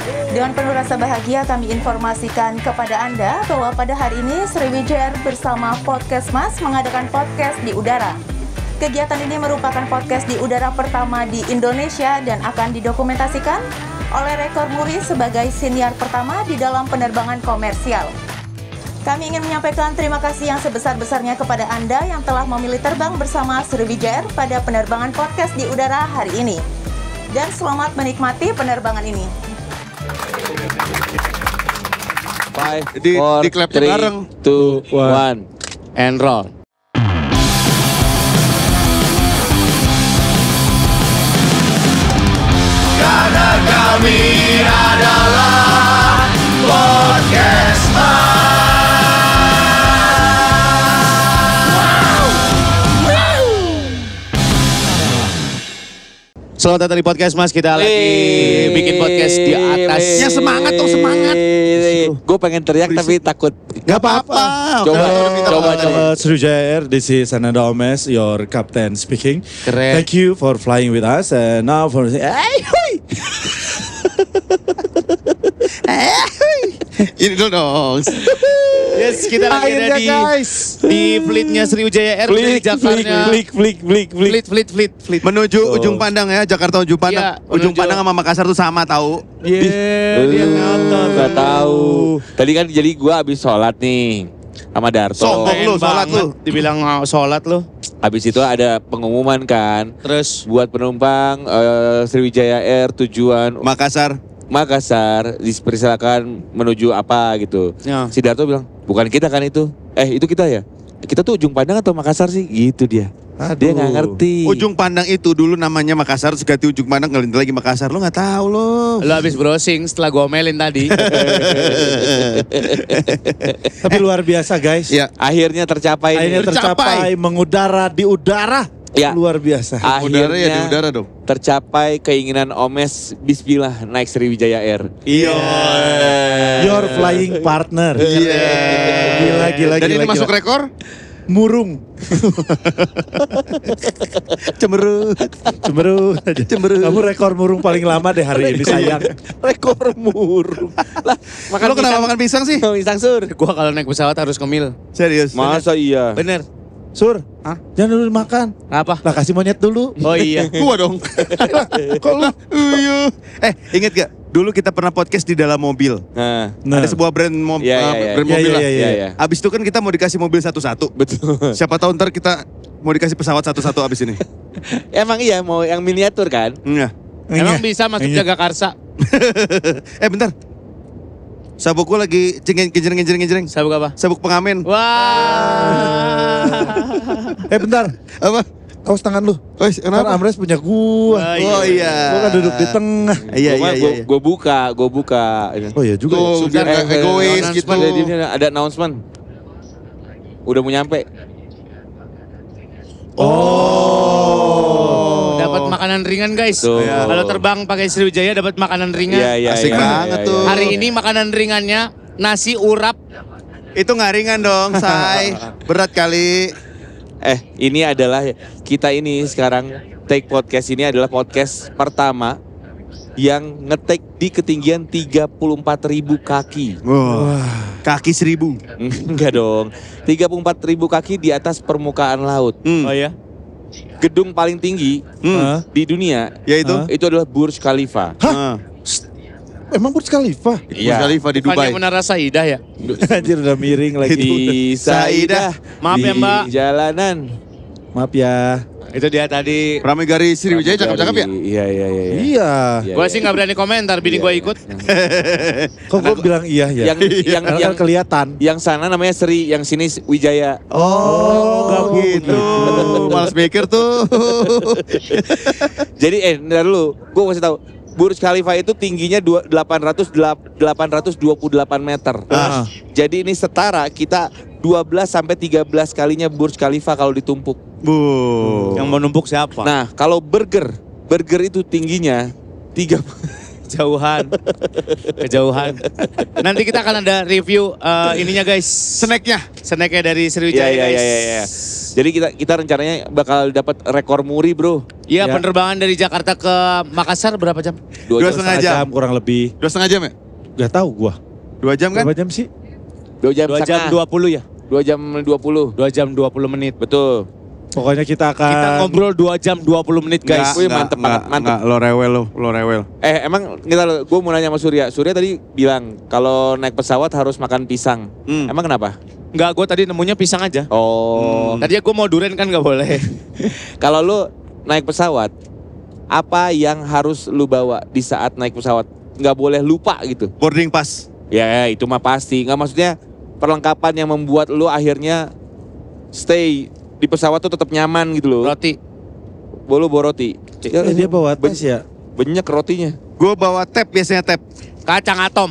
Dengan penuh rasa bahagia kami informasikan kepada Anda bahwa pada hari ini Sriwijaya bersama Podcast Mas mengadakan podcast di udara. Kegiatan ini merupakan podcast di udara pertama di Indonesia dan akan didokumentasikan oleh Rekor Muri sebagai siniar pertama di dalam penerbangan komersial. Kami ingin menyampaikan terima kasih yang sebesar-besarnya kepada Anda yang telah memilih terbang bersama Sriwijaya pada penerbangan podcast di udara hari ini. Dan selamat menikmati penerbangan ini. Di clap bareng. 3, 2, 1 and roll. Karena kami adalah Podcast Mas. Selamat datang di Podcast Mas, kita lagi bikin podcast di atas. Ya semangat dong, semangat. Gue pengen teriak tapi takut. Gak apa-apa. Coba. Sriwijaya Air, this is Ananda Omes, your captain speaking. Keren. Thank you for flying with us. And now for Ini dulu dong. Yes, kita lagi ada di fleetnya Sriwijaya Air dari Jakarta. Fleet. Menuju ujung pandang ya, Jakarta ujung pandang. Iya, Ujung menuju. pandang sama Makassar tuh sama tahu. Dia ngotot. Gak tahu. Tadi kan jadi gue abis sholat nih sama Darto. Sombong lu, sholat lu. Dibilang sholat lu. Abis itu ada pengumuman kan. Terus buat penumpang Sriwijaya Air tujuan Makassar dipersilakan menuju apa gitu. Ya. Si Darto bilang, bukan kita kan itu. Itu kita ya? Kita tuh ujung pandang atau Makassar sih? Gitu dia. Dia gak ngerti. Ujung pandang itu dulu namanya Makassar, terus ganti ujung pandang ganti lagi Makassar. Lu gak tahu lo. Lo habis browsing setelah gue omelin tadi. Tapi luar biasa guys. Ya. Akhirnya tercapai. Akhirnya tercapai mengudara di udara. Ya. Luar biasa. Udara ya di udara dong. Tercapai keinginan Omes, bismillah naik Sriwijaya Air. Iya. Your flying partner. Iya. Gila. Dan ini masuk rekor? Murung. Cemberut. Kamu rekor murung paling lama deh hari ini sayang. Rekor murung. Lah, Lo kenapa makan pisang sih? Pisang sur. Gue kalau naik pesawat harus ngemil. Serius? Masa iya? Bener. Sur, Hah? jangan dulu makan. Apa? Lah kasih monyet dulu. Oh iya. Gua dong. Kok lu? Iya. Inget gak? Dulu kita pernah podcast di dalam mobil. Nah, Ada sebuah brand Iya, brand mobil lah. iya. Abis itu kan kita mau dikasih mobil satu-satu. Betul. Siapa tahu ntar kita mau dikasih pesawat satu-satu abis ini. Emang iya mau yang miniatur kan? Iya. Emang bisa masuk Jagakarsa? Bentar. Sabuk gua lagi genjreng. Sabuk apa? Sabuk pengamen. Wah. Bentar. Apa? Awas tangan lu. Kan Kenapa? armrest punya gua. Oh iya. Gua kan duduk di tengah. Iya. Gue buka. Oh iya juga. Tuh, biar gak egois gitu. Ada announcement. Udah mau nyampe. Dapat makanan ringan guys. Tuh. Kalau terbang pakai Sriwijaya dapat makanan ringan. Iya. Asik banget tuh. Hari ini makanan ringannya nasi urap. Itu gak ringan dong, Say. Berat kali. Ini adalah kita ini sekarang take podcast ini adalah podcast pertama yang nge-take di ketinggian 34.000 kaki. Wah. Kaki 1000. Enggak dong. 34.000 kaki di atas permukaan laut. Oh ya. Gedung paling tinggi di dunia Yaitu? itu adalah Burj Khalifa. Emang Burj Khalifa? Burj Khalifa di Bukannya Dubai. Menara Saidah ya? Anjir udah miring lagi. Di Saidah. Maaf ya, Mbak. Di jalanan. Maaf ya. Itu dia tadi. Pramugari Sriwijaya cakep-cakep ya? Iya. Iya. Gue sih nggak berani komentar, bini gue ikut. Kok gue bilang iya ya? Yang kelihatan. Yang sana namanya Sri, yang sini Wijaya. Gak gitu. Males mikir tuh. Jadi ntar dulu, gue kasih tahu. Burj Khalifa itu tingginya 828 meter. Jadi ini setara kita 12 sampai 13 kalinya Burj Khalifa kalau ditumpuk. Yang mau numpuk siapa? Nah, kalau burger itu tingginya 3 Kejauhan. Nanti kita akan ada review ininya guys. Snacknya dari Sriwijaya Iya. guys. Jadi kita rencananya bakal dapat rekor muri bro. Iya, Ya. penerbangan dari Jakarta ke Makassar berapa jam? 2,5 jam. kurang lebih. 2,5 jam ya? Gak tahu gua. 2 jam kan? Berapa jam sih? 2 jam 2 jam 20 ya? 2 jam 20. 2 jam 20 menit. Betul. Pokoknya kita akan Kita ngobrol 2 jam 20 menit guys. Wih, mantep banget, mantep. Lo rewel. Emang gue mau nanya sama Surya. Surya tadi bilang kalau naik pesawat harus makan pisang. Emang kenapa? Enggak, gue tadi nemunya pisang aja. Oh. Tadinya gue mau durian kan gak boleh. Kalau lu naik pesawat, apa yang harus lu bawa di saat naik pesawat? Nggak boleh lupa gitu. Boarding pass. Ya itu mah pasti. Nggak, maksudnya perlengkapan yang membuat lu akhirnya stay di pesawat tuh tetap nyaman gitu loh. Roti. Bolu bawa roti. dia bawa tas ya. Banyak rotinya. Gue bawa tab, biasanya tab. Kacang atom.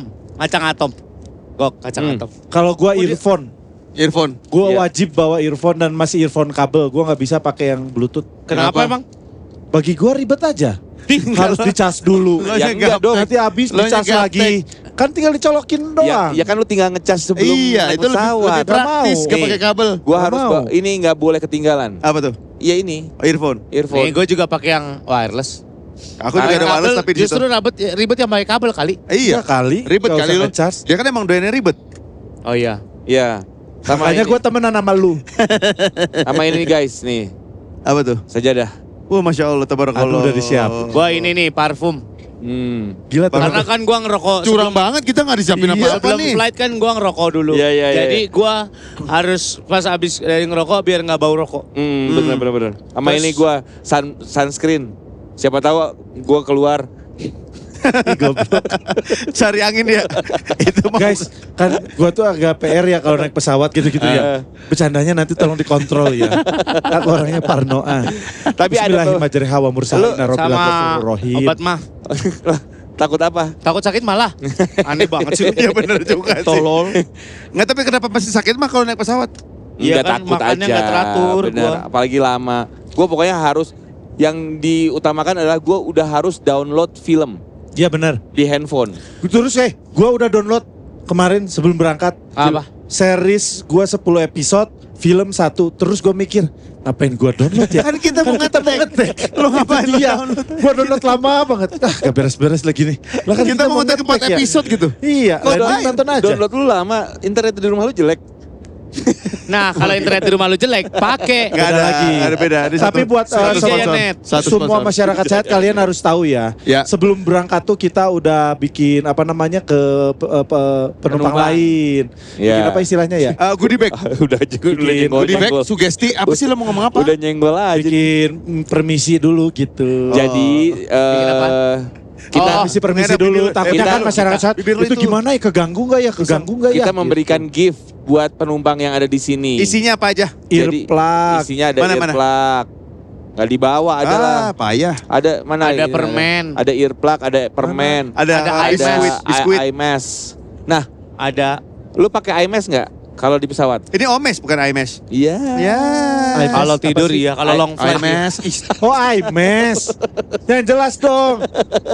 Gok, kacang atom. Kalau gua earphone, Earphone. gua Iya. wajib bawa earphone dan masih earphone kabel. Gua nggak bisa pakai yang bluetooth. Kenapa emang? Bagi gua ribet aja. Harus dicas dulu. Lo Ya nya enggak gap- dong. Nanti habis Lo nya dicas gaptek. lagi. Kan tinggal dicolokin doang. Ya kan lu tinggal ngecas sebelum Iya, naik itu lebih pesawat. praktis. Nggak Gak mau. pakai kabel. Gua Nggak harus mau. ini nggak boleh ketinggalan. Apa tuh? Iya ini Earphone. earphone. Nih, gue juga pakai yang wireless. Aku juga ada wireless tapi di justru ribet yang pakai kabel kali. Iya. Iya kali. Ribet nggak kali usah lo. ngecas. Dia kan emang doyannya ribet. Oh iya. Iya. Makanya gue temenan sama lu. sama ini guys nih Apa tuh? sajadah. Wah, Masya Allah, tabarakallah. Aduh, udah disiap. Gue ini nih parfum. Gila tuh. Karena kan gue ngerokok Curang banget, kita gak disiapin Iya, apa-apa sebelum nih. flight kan gue ngerokok dulu. Iya, iya, iya, Jadi iya. gue harus pas abis dari ngerokok biar nggak bau rokok. Bener. Sama Terus- ini gue sunscreen. Siapa tahu gue keluar. Cari angin ya. Itu mah. Guys, kan gua tuh agak PR ya kalau naik pesawat gitu-gitu ya. Bercandanya nanti tolong dikontrol ya. Aku orangnya parnoan. Tapi ada tuh- Bismillahirrahmanirrahim wa mursalin Sama obat mah. Takut apa? Takut sakit malah. Aneh banget sih lu. Iya bener juga sih. Tolol. Nggak, tapi kenapa pasti sakit mah kalau naik pesawat? Iya Nggak kan, takut makannya aja. nggak teratur, Bener, gua. apalagi lama. Gue pokoknya harus, yang diutamakan adalah gue udah harus download film Iya benar. di handphone. Terus gua udah download kemarin sebelum berangkat. Apa? Series gua 10 episode, film 1. Terus gua mikir, ngapain gua download ya? Kan kita mau ngetek. Lo ngapain lo Iya, download? gua download lama banget. Gak beres-beres lagi nih. Lah kan Kita mau ngetek 4 ngetek ya. episode gitu. Iya, Kok lanjut nonton aja. download lu lama, internet di rumah lu jelek. Nah, kalau internet di rumah lu jelek, pakai. Nggak ada lagi. Ada beda. Ada Tapi buat satu Sriwijaya sponsor. Net. Satu semua sponsor. masyarakat sehat kalian harus tahu ya. Ya. Sebelum berangkat tuh kita udah bikin apa namanya ke penumpang lain. Ya. Bikin apa istilahnya ya? Goodie bag. Udah nyenggol. Goodie bag, sugesti. Apa sih lo mau ngomong apa? Udah nyenggol aja. Bikin permisi dulu gitu. Jadi apa? kita Permisi Nggak ada dulu. bibir- Takutnya kita- kan masyarakat sehat bibir lu itu itu. gimana ya? Keganggu nggak ya? Keganggu nggak ya? kita memberikan gift buat penumpang yang ada di sini. Isinya apa aja? Jadi, earplug. isinya ada Mana? earplug. Nggak dibawa ada lah. Payah. Ada mana? Ada ini? permen. Ada earplug, ada permen. Ada biskuit. eye mask. Nah, Ada. lu pakai eye mask nggak kalau di pesawat? Ini Omes bukan Imes. Iya. Ya. Imes Kalau apa tidur sih? ya, kalau long flight. Imes. Oh, IMES. Yang jelas dong.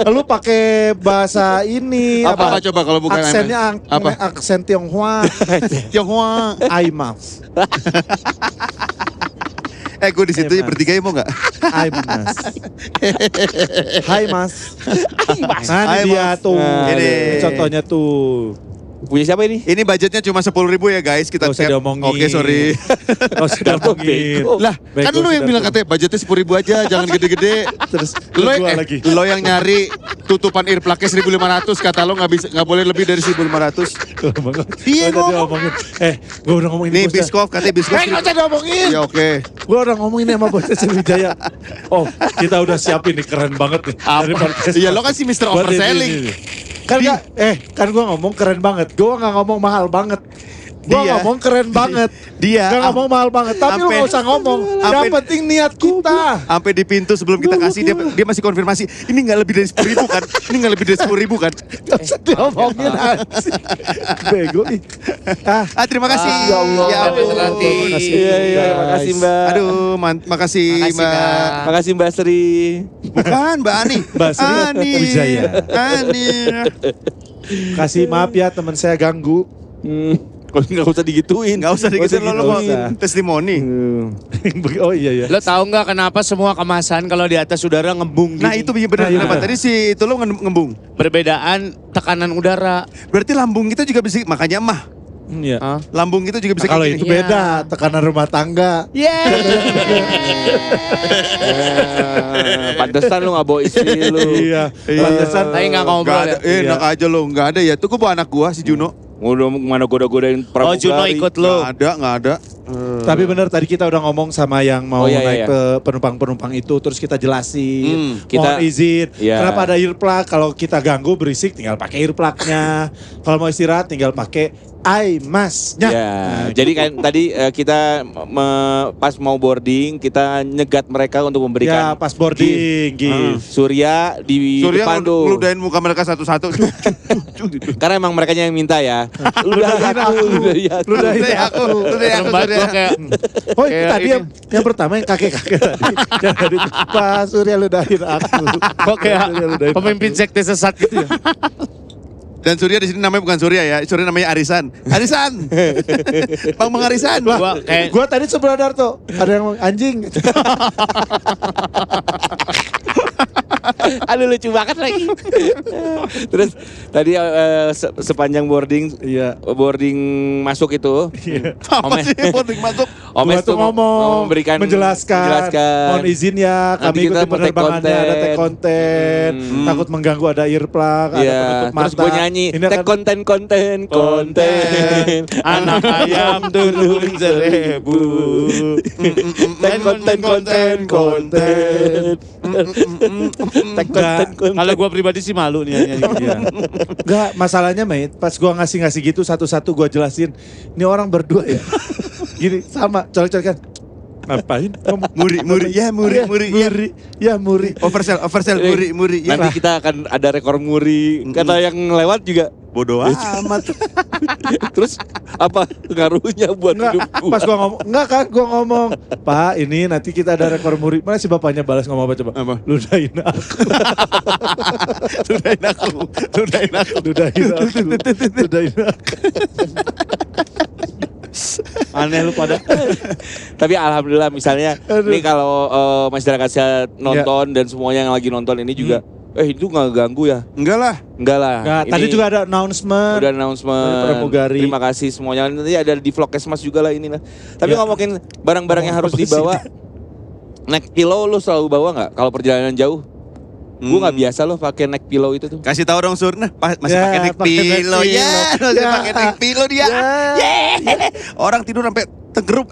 Lu pakai bahasa ini Apa coba kalau bukan aksennya IMES? Apa? aksen Tionghoa. Tionghoa. IMAS. Gue di situ Mas. bertiga ya mau nggak? IMAS. Hai Mas. Nah, Hai, ini dia Mas. tuh. Ini. Contohnya tuh. Punya siapa ini? Ini budgetnya cuma 10.000 ya guys. Kita Gak usah cap. diomongin. Oke, sorry. Gak usah diomongin. Lah, kan Bego lu yang sudah bilang tuh. katanya budgetnya 10.000 aja, jangan gede-gede. Terus Lo, gua lagi. lo yang nyari tutupan earplug-nya 1.500, kata lo nggak boleh lebih dari 1.500. Iya, Gua tadi ngomong. ngomongin. Gue udah ngomongin Nih bosnya. Biskop, katanya Biskop. Gak usah diomongin. Ya oke. Gue udah ngomongin sama bosnya Sriwijaya. Oh, kita udah siapin nih, keren banget nih. Dari podcast. Iya, lo kan si Mr. Buat Overselling. ini. Kan gue ngomong keren banget. Gue gak ngomong mahal banget. Gua ngomong keren banget. Dia Gak ngomong mahal banget. Tapi lu Ampe- gak usah ngomong. Yang ampe- penting niat kita. sampai di pintu sebelum kita kasih dia masih konfirmasi. Ini nggak lebih dari 10.000 kan? Ini nggak lebih dari 10.000 kan? Gak usah diomongin anjing. Bego ih. Terima kasih. Ya Allah. Ya ampun. Terima kasih. Iya, makasih Mbak. Aduh, makasih Mbak. Makasih Mbak Sri. Bukan Mbak Ani. Mbak Sri Ani. Wijaya. Ani. Kasih maaf ya teman saya ganggu. Nggak usah digituin. Nggak usah dikasih lo mau usah. testimoni. Oh iya. Lo tahu nggak kenapa semua kemasan kalau di atas udara ngembung Nah gini? itu benar. Nah, iya. Kenapa? Tadi si itu lo ngembung. Perbedaan tekanan udara. Berarti lambung kita juga bisa, makanya mah. Iya. Hah? Lambung kita juga bisa Kalau kayak itu gini. beda, tekanan rumah tangga. Pantesan lu gak bawa istri lu. Iya. Iya. Pantesan. Tapi nggak ngobrol Nggak ada, ya? enak aja lo, nggak ada ya. Tuh gue bawa anak gua si Juno. Udah mana goda-godain pramugari. Oh Juno ikut lo. Nggak ada. Tapi benar tadi kita udah ngomong sama yang mau Oh, iya, naik iya. penumpang-penumpang itu, terus kita jelasin, Kita- mohon izin. Iya. Kenapa ada earplug? Kalau kita ganggu berisik, tinggal pakai earplugnya. Kalau mau istirahat, tinggal pakai iMask-nya. Ya, Nah, jadi gitu. kan tadi kita pas mau boarding kita nyegat mereka untuk Ya memberikan pas boarding, gitu. Surya di Surya depan tuh. ngeludahin muka mereka satu-satu. Karena emang mereka yang minta ya. Ludahin aku. Ludahin aku. Serem banget gua kayak Oh itu Kayak tadi ini. yang pertama yang kakek-kakek tadi. Yang tadi Pak Surya ludahin aku. kok kayak Surya ludahin pemimpin aku. sekte sesat gitu ya. Dan Surya di sini namanya bukan Surya ya. Surya namanya Arisan. Arisan. Bang Arisan. Gua kayak Gua tadi sebelah Darto, ada yang ngomong, anjing. Aduh lucu banget lagi. Terus tadi sepanjang boarding boarding masuk itu Apa sih boarding masuk? Omes Gua tuh ngomong, memberikan menjelaskan, mohon izin ya, Nanti kami kita ikuti mau take penerbangannya, ada konten. take konten, takut mengganggu, ada earplug, ada Iya, penutup mata. terus gue nyanyi Ini take akan- konten. anak ayam turun 1000. Take konten. Take konten. Kalau gua pribadi sih malu nih nyanyi. Iya. Enggak, masalahnya mate, pas gua ngasih gitu satu-satu gua jelasin, ini orang berdua ya. Gini, sama, colek-colek kan. Ngapain? Muri. Ya muri. Ya muri. Oversell, muri. Ya. Nanti kita akan ada rekor muri. Kata yang lewat juga. Bodoh amat. Terus apa pengaruhnya buat Enggak, hidup gua? pas gua ngomong, enggak kan gua ngomong, Pak ini nanti kita ada rekor muri. Mana si bapaknya balas ngomong apa coba? Apa? Ludahin aku. Ludahin aku. Aneh lu pada. Tapi alhamdulillah misalnya Aduh. nih kalau masyarakat sehat nonton dan semuanya yang lagi nonton ini juga itu nggak ganggu ya? Enggak lah. Enggak lah. Enggak, Ini tadi juga ada announcement. udah announcement. Dari pramugari. Terima kasih semuanya. Nanti ada di Vlogcast juga lah ini lah. Tapi Ya. ngomongin barang-barang yang harus Apa sih? dibawa. Neck pillow lu selalu bawa nggak? Kalau perjalanan jauh? Gue nggak biasa loh pakai neck pillow itu tuh. Kasih tahu dong Sur. Nah, masih Ya, pakai neck pakai neck pillow ya. pillow. Masih Ya. pakai neck pillow dia. Yeah. Orang tidur sampai tenggerup.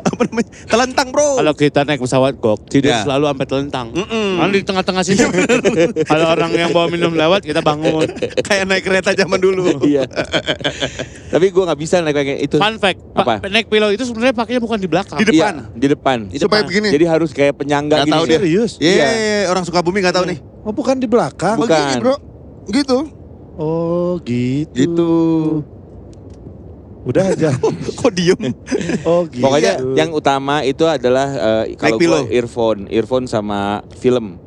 Apa namanya? Telentang, Bro. Kalau kita naik pesawat gok, tidur Ya. selalu sampai telentang. Mm-mm. Kan di tengah-tengah sini. Kalau orang yang bawa minum lewat, kita bangun. Kayak naik kereta zaman dulu. Iya. Tapi gue nggak bisa naik kayak itu. Fun fact, Apa? neck pillow itu sebenarnya pakainya bukan di belakang. Di depan. Iya, di depan. Supaya begini. Jadi harus kayak penyangga Nggak gini. tahu dia. Serius? Iya, Iya. orang Sukabumi nggak tahu nih. Oh bukan di belakang. Bukan. Begini, Bro. Gitu. Oh gitu. Gitu. Udah aja. Kok diem? Oh gitu. Pokoknya yang utama itu adalah kalau pillow. gue earphone sama film.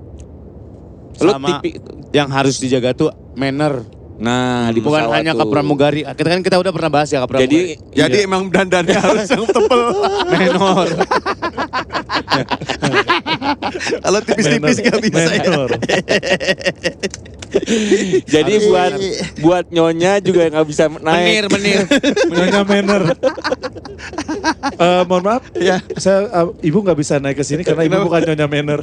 Lu Sama tipi, yang harus dijaga tuh manner. nah di Bukan pesawat hanya tuh. ke pramugari. Kita udah pernah bahas ya ke pramugari. Jadi Jadi emang dandannya harus yang tebel. menor. Kalau tipis-tipis nggak bisa ya. Menor. jadi buat nyonya juga nggak bisa naik. Menir. Nyonya Manner. Mohon maaf, Ya. saya ibu nggak bisa naik ke sini karena ibu bukan Nyonya Manner.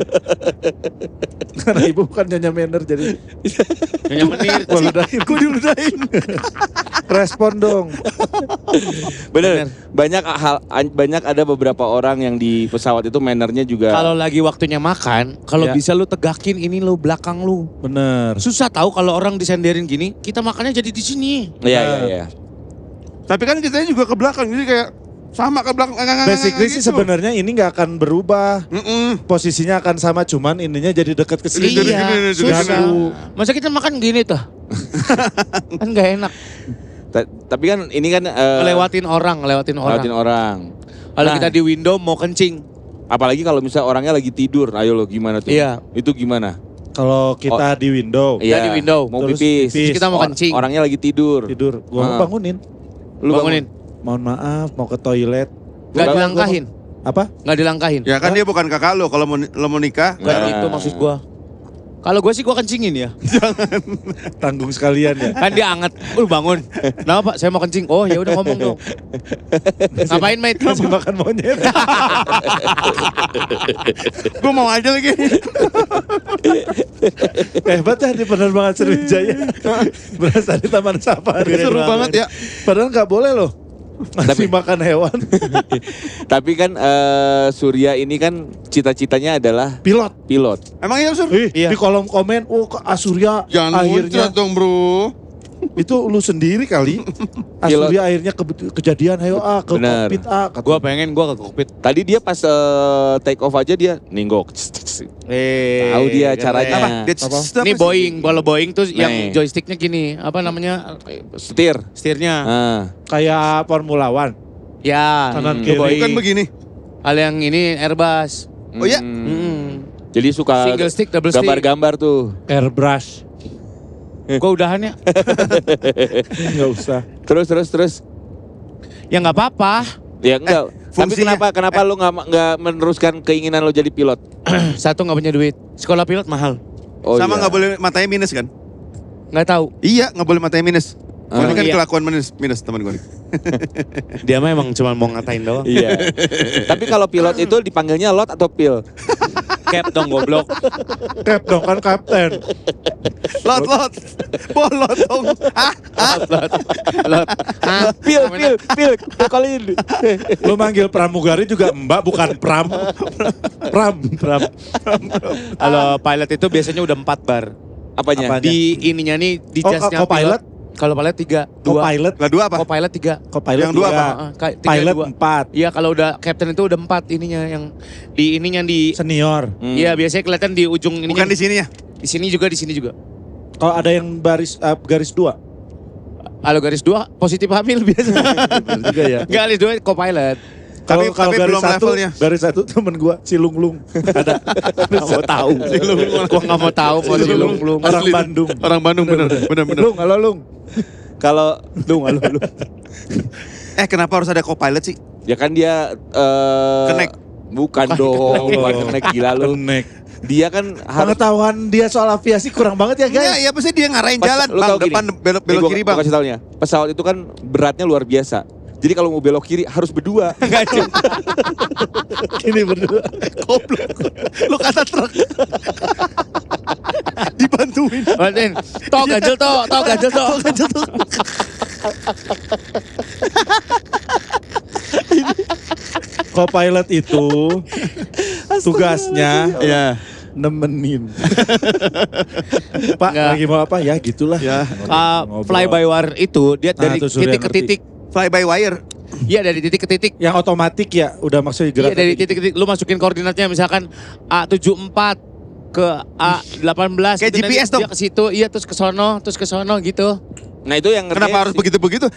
Karena ibu bukan Nyonya Manner, jadi Nyonya menir. gua ludahin. Gue diludahin. Respon dong. Bener. Banyak ada beberapa orang yang di pesawat itu mannernya juga. Kalau lagi waktunya makan, kalau Ya. bisa lu tegakin ini lu belakang lu. Bener. Susah tahu kalau orang disenderin gini, kita makannya jadi di sini. Iya. Tapi kan kita juga ke belakang, jadi kayak sama ke belakang. Basically sih sebenarnya ini nggak akan berubah. Posisinya akan sama, cuman ininya jadi dekat ke sini. Iya, susah. Masa kita makan gini tuh? Kan gak enak. Tapi kan ini kan Lewatin orang. lewatin orang. Kalau Nah. kita di window mau kencing. Apalagi kalau misalnya orangnya lagi tidur, ayo lo gimana tuh? Iya. Itu gimana? Kalau kita di window, Iya, di window. Mau Terus pipis. pipis. Kita mau kencing. Orangnya lagi tidur. gua bangunin. Lu Bangunin. Mohon maaf, mau ke toilet. Gak dilangkahin. Apa? Gak dilangkahin. Ya kan dia bukan kakak lo, kalau lo mau nikah. Bukan itu maksud gua. Kalau gue sih gue kencingin ya. Tanggung sekalian ya. Kan dia anget. Bangun. Kenapa Pak? Saya mau kencing. Oh ya udah ngomong dong. Ngapain mate? Masih makan monyet. Gue mau aja lagi. Hebat ya di penerbangan Sriwijaya. Berasa di Taman Safari. Seru banget ya. Padahal nggak boleh loh. Masih makan hewan. Tapi kan Surya ini kan cita-citanya adalah Pilot. Emang iya Sur? Di kolom komen, Asurya Jangan akhirnya muncrat dong bro. itu lu sendiri kali. Asurya akhirnya kejadian, ayo ke Bener. kokpit kata. Gue pengen gue ke kokpit. tadi dia pas take off aja dia ninggok. Tahu dia caranya. Ini Boeing. Kalau Boeing tuh yang Nih. joysticknya gini. Apa namanya? Setir. Setirnya. Kayak Formula One. Ya. Kanan itu kiri. Boeing. Bukan begini. Hal yang ini Airbus. Oh ya? Jadi suka Single stick, double stick. gambar-gambar tuh. Airbrush. Gue udahan ya. Nggak usah. Terus. Ya nggak apa-apa. Ya enggak. Tapi fungsinya- kenapa lu nggak meneruskan keinginan lo jadi pilot? Satu nggak punya duit. Sekolah pilot mahal. Oh, Sama iya. nggak boleh matanya minus kan? Nggak tahu. Iya, nggak boleh matanya minus. Oh, Ini kan iya. kelakuan minus teman gue. Dia mah emang cuma mau ngatain doang. Iya. Tapi kalau pilot itu dipanggilnya lot atau pil? Cap dong goblok. Cap dong kan kapten. Lot. Bolot dong. Lot. Pil Colin. Lu manggil pramugari juga Mbak bukan Pram. Kalau pilot itu biasanya udah 4 bar. Apanya? Apanya? Di ininya nih di Oh, jasnya co-pilot? Kalau pilot 3, 2. Co-pilot. Lah dua apa? Co-pilot 3. Co-pilot Yang dua tiga. apa? Pilot 4. Iya kalau udah captain itu udah 4 ininya yang di ininya di Senior. Iya biasanya kelihatan di ujung ininya. Bukan di sini ya? Di sini juga. Kalau ada yang garis 2. Kalau garis 2 positif hamil biasa. juga ya. Garis 2 co-pilot. Kalau Tapi garis belum 1, levelnya. garis 1 temen gua si Lunglung. Ada. Nggak mau tahu. Gua nggak mau tahu mau si Lung. Orang Bandung. Orang Bandung bener. Lung, halo Lung. Kalau Halo. Kenapa harus ada co-pilot sih? ya kan dia Connect. Bukan dong, bukan connect gila lu. Connect. Dia kan harus Pengetahuan dia soal aviasi kurang banget ya guys. Iya, pasti dia ngarahin jalan. lu Bang, tahu gini, depan belok nih, gua- kiri gua bang. kasih taunya. Pesawat itu kan beratnya luar biasa. Jadi kalau mau belok kiri harus berdua. Ini berdua. Goblok. Lu kata truk. Dibantuin. Bantuin. Toh ganjel toh. Co-pilot itu tugasnya Iya. nemenin. Pak Nggak. lagi mau apa ya gitulah. Ya. Fly by wire itu dia dari tuh Surya titik ke ngerti. titik. Fly by wire. Iya dari titik ke titik. Yang otomatis ya udah maksudnya gerak. Iya dari titik ke titik. Lu masukin koordinatnya misalkan A74 ke A18. Kayak gitu, nanti GPS dong. Dia ke situ, iya terus ke sono gitu. Nah itu yang Kenapa harus begitu-begitu?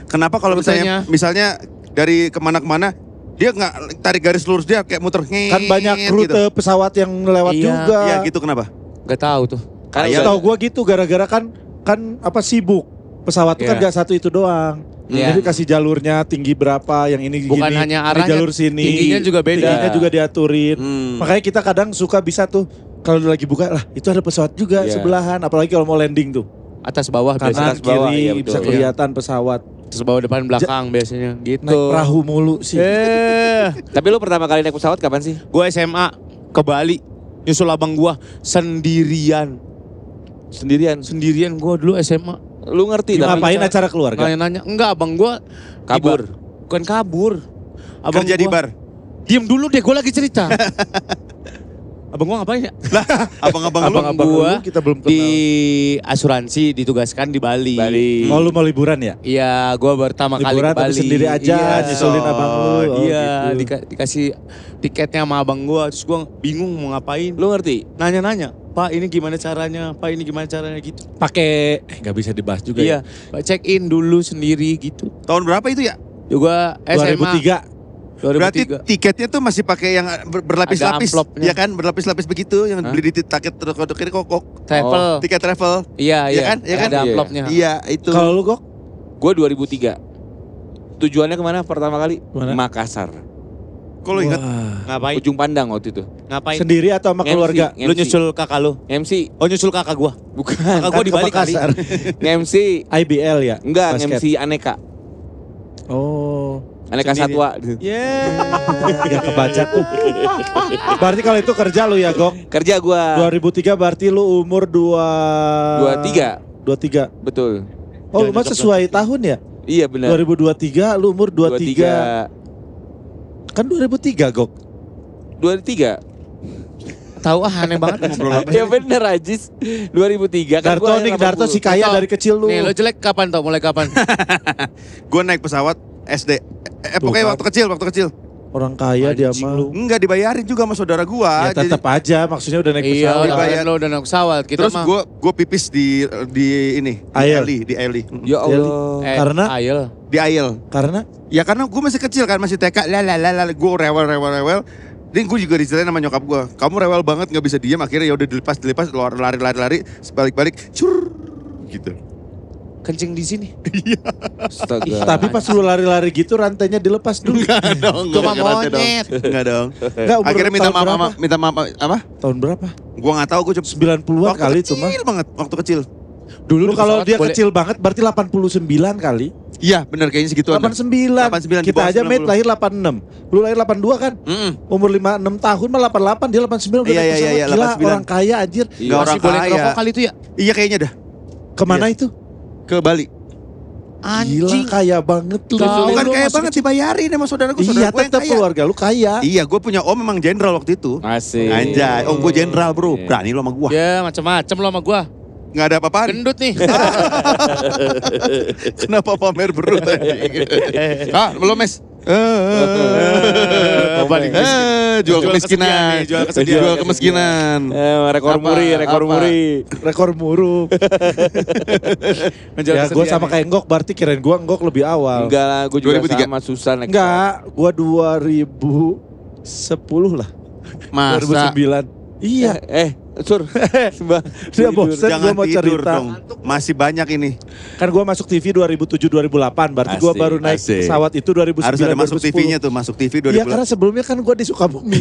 Kenapa kalau misalnya dari kemana-kemana dia nggak tarik garis lurus, dia kayak muter Kan banyak rute gitu. pesawat yang lewat Iya. juga. Iya gitu kenapa? Gak tahu tuh. Karena Tahu gua gitu gara-gara kan apa sibuk. Pesawat itu kan Iya. gak satu itu doang. Iya. Jadi kasih jalurnya tinggi berapa, yang ini Bukan gini, hanya ada arahnya, jalur sini. tingginya juga beda. Tingginya juga diaturin. Hmm. Makanya kita kadang suka bisa tuh kalau lagi buka lah itu ada pesawat juga Iya. sebelahan, apalagi kalau mau landing tuh. Atas bawah Kanan biasanya. atas bawah, kiri iya, betul. bisa kelihatan pesawat. Terus bawah depan belakang biasanya gitu. Naik perahu mulu sih. Tapi lu pertama kali naik pesawat kapan sih? Gue SMA ke Bali. Nyusul abang gue sendirian. Sendirian. Gue dulu SMA. Lu ngerti Ngapain acara keluarga? Nanya-nanya. Enggak abang gue. Kabur. Bukan kabur. Abang Kerja di gua- bar. Diem dulu deh gue lagi cerita. Abang gua ngapain ya? Abang-abang lu. Abang-abang gua lu kita belum kenal. Di asuransi ditugaskan di Bali. Oh lu mau liburan ya? Iya, gua pertama kali Liburan ke Bali. tapi sendiri aja, nyusulin abang lu. Oh, Iya, gitu. dikasih tiketnya sama abang gua. Terus gua bingung mau ngapain. Lu ngerti? Nanya-nanya, Pak ini gimana caranya? Pak ini gimana caranya gitu. Pakai nggak bisa dibahas juga Iya, check in dulu sendiri gitu. Tahun berapa itu ya? Juga ya. SMA 2003. 2003. Berarti tiketnya tuh masih pakai yang berlapis-lapis. Ada amplopnya. Ya kan, berlapis-lapis begitu yang beli di tiket kiri kokok. Travel. Tiket travel. Iya, Iya kan? Iya kan? Ada amplopnya. Iya, itu. Kalau lu kok? Gue 2003. Tujuannya kemana pertama kali? Mana? Makassar. Kok lu ingat? Ngapain? Ujung Pandang waktu itu. Ngapain? Sendiri atau sama MC. keluarga? Lu nyusul kakak lu? MC. Oh nyusul kakak gua? Bukan. Kakak gua di Bali kali. Makassar. MC. IBL ya? Enggak, Basket. MC Aneka. Oh. Aneka Sendiri. Satwa. Gak kebaca tuh. Berarti kalau itu kerja lu ya, Gok? Kerja gua 2003 berarti lu umur 23. 23. Betul. Oh, lu mah sesuai tahun ya? Iya benar. 2023 lu umur 23. Kan 2003, Gok. 23. Tahu aneh banget. Ya bener Ajis. 2003 kan Darto gua nih, Darto si kaya Darto. dari kecil lu. Nih lo jelek kapan tau? Mulai kapan? Gue naik pesawat SD. Pokoknya kan. waktu kecil. Orang kaya dia Anjing mah. lu. Enggak dibayarin juga sama saudara gua. Ya tetap aja, maksudnya udah naik Iya, pesawat. dibayar. lo udah naik pesawat. Kita Terus mah. gue pipis di ini. Air. Di Eli. Ya Allah. Karena? Ayel. Di Ail. Karena Ya karena gue masih kecil kan, masih TK. Gue rewel. Dan gue juga diceritain sama nyokap gue. Kamu rewel banget, nggak bisa diam. Akhirnya ya udah dilepas. Lari. Sebalik gitu. Kencing di sini. Astaga. tapi pas lu lari-lari gitu rantainya dilepas dulu. Enggak dong. Cuma monyet. Enggak dong. Enggak, umur Akhirnya minta tahun maaf, berapa? apa? Tahun berapa? Gue nggak tahu. Gue cuma 90-an kali itu mah. kecil banget. Waktu kecil. Dulu di kalau pesawat dia boleh- kecil banget berarti 89 kali. Iya benar kayaknya segituan. 89. 89, di Kita bawah aja 90. mate lahir 86. Lu lahir 82 kan? Umur 5-6 tahun mah 88, dia 89 udah Iya, naik pesawat. iya, Gila, 89. orang kaya anjir. Iya. Nggak orang Masih boleh kaya. ngerokok kali itu ya? Iya kayaknya dah. Kemana Iya. itu? Ke Bali. Gila kaya banget lu. Tahu Bukan lu kaya masih banget dibayarin sama saudara gue. Iya, Saudara gue yang tetap kaya. keluarga lu kaya. Iya, gue punya om memang jenderal waktu itu. Asik. Anjay, om gue jenderal bro. Berani lo sama gue. Ya macam-macam lo sama gua. Nggak ada apa-apaan. Gendut nih. Kenapa pamer bro tadi? Belum mes. Jual kemiskinan. Jual kesedihan. Jual kemiskinan. Rekor Apa? muri, rekor Apa? muri. Rekor muruk. Menjual Ya gue kesedihan sama nih. kayak Enggok, berarti kirain gue Enggok lebih awal. Enggak lah, gue juga 2003. sama susah naik. Enggak, gue 2010 lah. Masa 2009. Iya. Sur. Dia bosen gue jangan mau tidur cerita. dong. Masih banyak ini. Kan gue masuk TV 2007-2008. Berarti gue Asik, baru naik asik. pesawat itu 2009-2010. Harus ada masuk TV-nya tuh, masuk TV Iya 2000. karena sebelumnya kan gue di Sukabumi.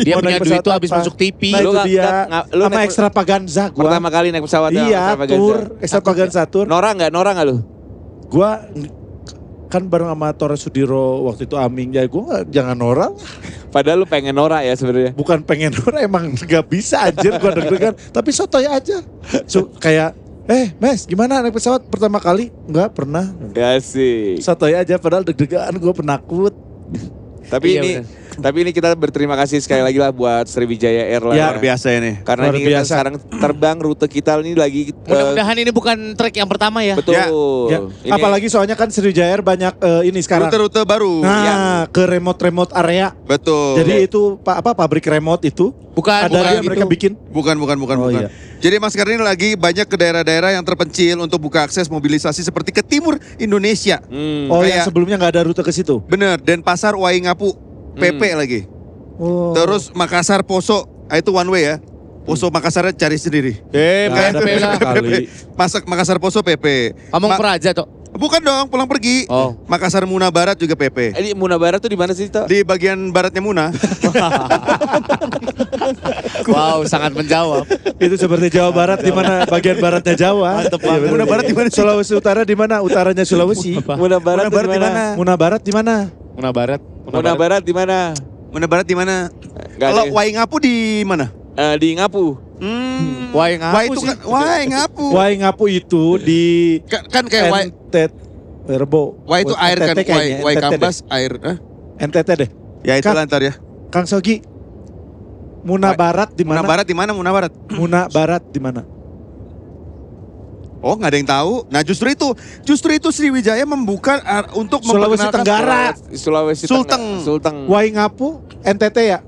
Dia Mau punya naik duit pesawat tuh habis apa? masuk TV. Nah Lu itu nggak- dia. lu Sama naik- Extravaganza gue. Pertama kali naik pesawat yang Iya, Extravaganza. tour Extravaganza tour. Nora nggak lu? Gue kan bareng sama Torres Sudiro waktu itu Aming. Ya gue jangan Nora. Padahal lu pengen Nora ya sebenarnya. Bukan pengen Nora, emang gak bisa anjir gue deg-degan. Tapi sotoy aja. Kayak, Mes gimana naik pesawat pertama kali? Enggak pernah. Ya sih. Sotoy aja padahal deg-degan gue penakut. Tapi Iya, ini kita berterima kasih sekali lagi lah buat Sriwijaya Airlines. Ya. Luar biasa ini. Karena Luar ini kita biasa. sekarang terbang rute kita ini lagi Mudah-mudahan ini bukan trek yang pertama ya. betul. Ya. Ya, Ini apalagi soalnya kan Sriwijaya Air banyak ini sekarang. Rute-rute baru. Nah, ke remote area. Betul. Jadi itu pabrik remote itu Bukan, ada bukan dia gitu. mereka bikin. Bukan. Oh, iya. Jadi Mas sekarang ini lagi banyak ke daerah-daerah yang terpencil untuk buka akses mobilisasi seperti ke timur Indonesia. Oh, yang Kayak- sebelumnya nggak ada rute ke situ. Bener, Denpasar, Waingapu, PP lagi. Oh. Terus Makassar, Poso, itu one way ya. Poso Makassarnya cari sendiri. Nggak ada PP lah. kali. Makassar, Poso, PP. Pamong Praja toh. Bukan dong, pulang pergi. Oh. Makassar, Muna Barat juga PP. Ini Muna Barat tuh di mana sih, Toh? Di bagian baratnya Muna. Wow, sangat menjawab. Itu seperti Jawa Barat di mana bagian baratnya Jawa. Mantep Iya, banget. bener. Muna Barat di mana sih? Sulawesi Utara di mana? Utaranya Sulawesi. Muna Barat Muna Barat di mana? Muna Barat di mana? Muna Barat. Muna Barat di mana? Muna Barat di mana? Nggak Kalau ada. Waingapu di mana? Di Ngapu. Wah, yang Wah aku itu sih. kan Waingapu. Waingapu itu di Kan kayak Wai. Rebo. Wah itu air kan, NTT kayaknya, Wai NTT Kambas air. deh. NTT deh. Ya itu Kang. ntar ya. Kang Sogi. Muna Barat di mana? Muna Barat di mana? Muna Barat. Muna Barat di mana? Oh, nggak ada yang tahu. Nah, justru itu Sriwijaya membuka untuk Sulawesi memperkenalkan Tenggara. Sulawesi Sulteng. Sulteng. Waingapu, NTT ya?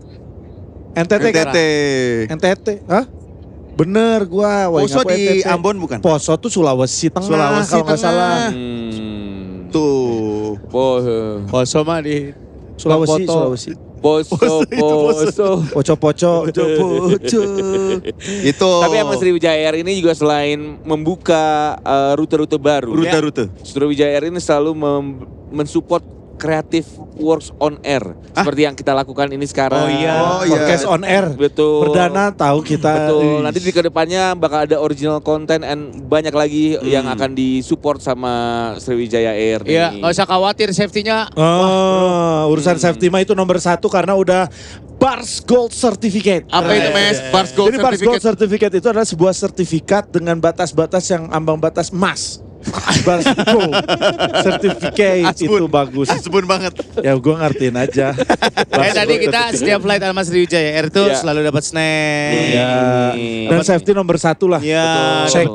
NTT kan? NTT. NTT, hah? Bener gua, Poso Waingapu di NTT. Ambon bukan? Poso tuh Sulawesi Tengah Sulawesi kalau nggak Tengah. salah. Tuh. Poso mah di Sulawesi. Poso. Poco-poco. Itu. Tapi emang Sriwijaya Air ini juga selain membuka rute-rute baru. Rute-rute. Sriwijaya Air ini selalu mensupport creative works on air. Seperti yang kita lakukan ini sekarang. Oh iya. Podcast on air. Betul. Perdana tahu kita. Betul. Nanti di kedepannya bakal ada original content and banyak lagi yang akan disupport sama Sriwijaya Air. Iya, nih. nggak usah khawatir safety-nya. Urusan safety mah itu nomor 1 karena udah Bars Gold Certificate. Apa itu Mes? Bars Gold Jadi Bars Gold Certificate. Certificate itu adalah sebuah sertifikat dengan batas-batas yang ambang batas emas. Bars Gold Certificate itu bagus. Asbun banget. Ya gue ngertiin aja. Bars Tadi Gold kita Certificate. setiap flight sama Sriwijaya Air tuh Iya. selalu dapat snack. Ya. Dan safety nomor 1 lah. Iya.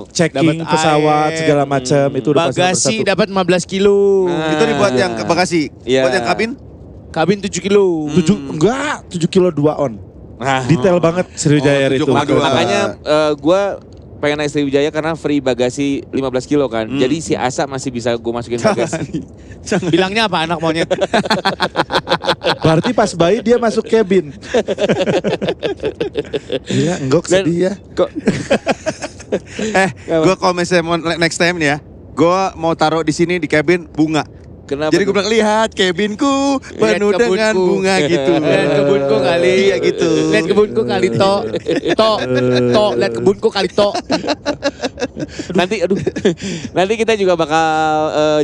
Checking Dapat pesawat air. segala macam itu udah pasti nomor Bagasi 1. dapat 15 kilo. Itu dibuat yang ke Bekasi. Iya. Buat yang kabin. Kabin 7 kilo. 7 kilo 2 on. Nah, Detail banget Sriwijaya Air itu. 7,2. makanya gue pengen naik Sriwijaya karena free bagasi 15 kilo kan. Jadi si Asa masih bisa gue masukin bagasi. Bilangnya apa anak monyet? Berarti pas bayi dia masuk cabin. Gila, enggak Dan- sedih ya. Kok Gue kalau misalnya mau next time nih ya, gue mau taruh di sini di kabin bunga. kenapa? Jadi gue tuh? bilang lihat kabinku Lihat penuh dengan kebunku. bunga gitu. Lihat kebunku kali. Iya gitu. Lihat kebunku kali to. Lihat kebunku kali to. nanti aduh. Nanti kita juga bakal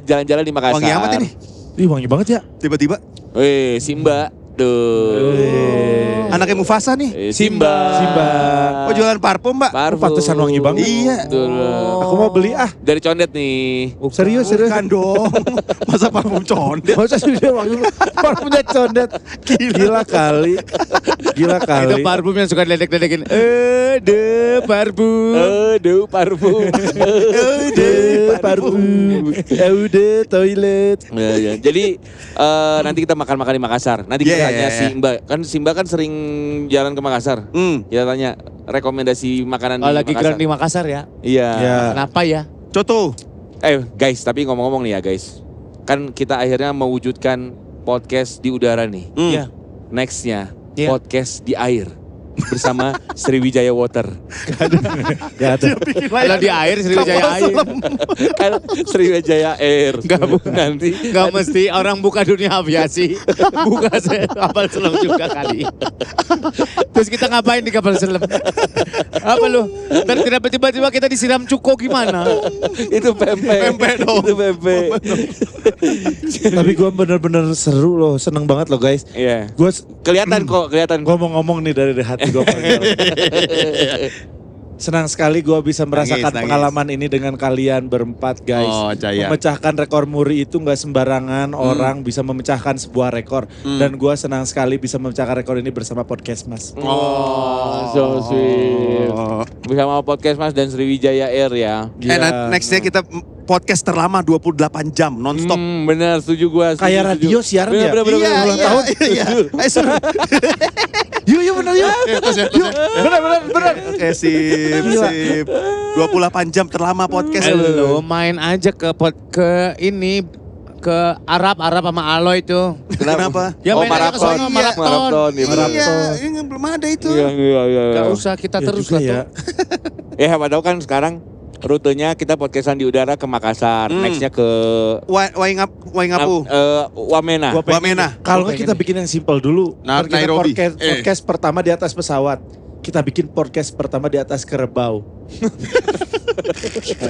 jalan-jalan di Makassar. Wangi amat ini. Ih wangi banget ya. Tiba-tiba Wih, Simba. Tuh. anaknya Mufasa nih. Simba. Simba. Oh jualan parfum mbak. Parfum. pantesan wangi banget. Iya. Betul. Aku mau beli ah. Dari Condet nih. Serius. Bukan dong. Masa parfum condet. Masa sih dia wangi parfumnya condet. Gila kali. Itu parfum yang suka ledek-ledekin. De parfum. Aduh, parfum. Parfum. Udah toilet. Ya. Jadi nanti kita makan-makan di Makassar. Nanti kita Yeah. tanya Simba. Kan Simba kan sering jalan ke Makassar. Kita tanya rekomendasi makanan Kalau di lagi Makassar. grand di Makassar ya. Iya. Ya. Kenapa ya? Coto. Guys, tapi ngomong-ngomong nih ya guys. Kan kita akhirnya mewujudkan podcast di udara nih. Iya. Nextnya Iya. podcast di air bersama Sriwijaya Water. Gak ada. Kalau di air Sriwijaya air. Kan Sriwijaya Air. Nanti Gak mesti orang buka dunia aviasi. Buka kapal selam juga kali. Terus kita ngapain di kapal selam? Apa lu? Ntar tiba-tiba kita disiram cuko gimana? itu pempek dong. Itu pempek. Tapi gue bener-bener seru loh. Seneng banget loh guys. Iya. Gue Kelihatan kok, kelihatan. ngomong-ngomong nih dari hati gue. Senang sekali gue bisa merasakan Nangis. pengalaman ini dengan kalian berempat guys. Oh, Jaya. Memecahkan rekor muri itu nggak sembarangan orang bisa memecahkan sebuah rekor. Dan gue senang sekali bisa memecahkan rekor ini bersama Podcast Mas. Oh, so sweet. Bersama Podcast Mas dan Sriwijaya Air ya. Gila. Nextnya kita podcast terlama 28 jam nonstop. Bener, setuju gue. Kayak radio siaran ya? Bener, Iya, ulang iya, tahun. iya. Ayo seru. Yuk bener yuk. Yuk bener. Oke sip. 28 jam terlama podcast. Lu main aja ke ini ke Arab sama Aloy itu. Kenapa? Ya main aja ke maraton. sono, maraton. Maraton, ya, bener. Iya, ini belum ada itu. Iya. Gak usah kita Ya terus juga lah ya. tuh. Ya, padahal kan sekarang rutenya kita podcastan di udara ke Makassar. Nextnya ke Waingapu. Wamena. Wamena. Kalau nggak kita bikin yang simpel dulu. Nah, Ntar kita Nairobi. podcast pertama di atas pesawat. Kita bikin podcast pertama di atas kerbau.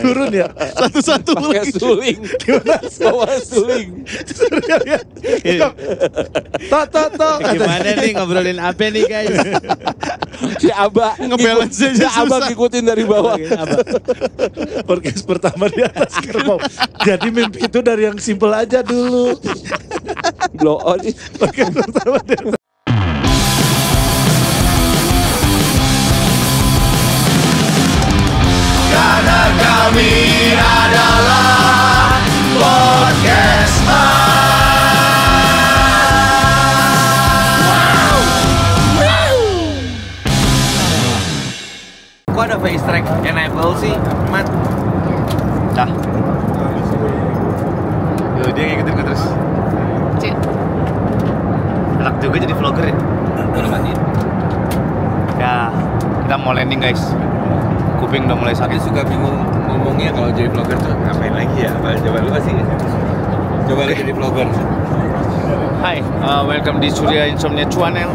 Turun ya. Satu-satu Pakai lagi. suling. Bawa suling. Tok. Gimana nih ngobrolin apa nih guys? Si Abah Ngebalance aja Si Abah susah. ngikutin dari bawah. Podcast pertama di atas kerbau. Jadi mimpi itu dari yang simpel aja dulu. Blow on. Podcast pertama di atas juga jadi vlogger ya? Udah matiin. Ya, kita mau landing guys. Kuping udah mulai Saya sakit. suka bingung ngomongnya kalau jadi vlogger tuh ngapain lagi ya? Coba lu sih. Coba lu jadi vlogger. Hai, welcome di Surya Insomnia Channel.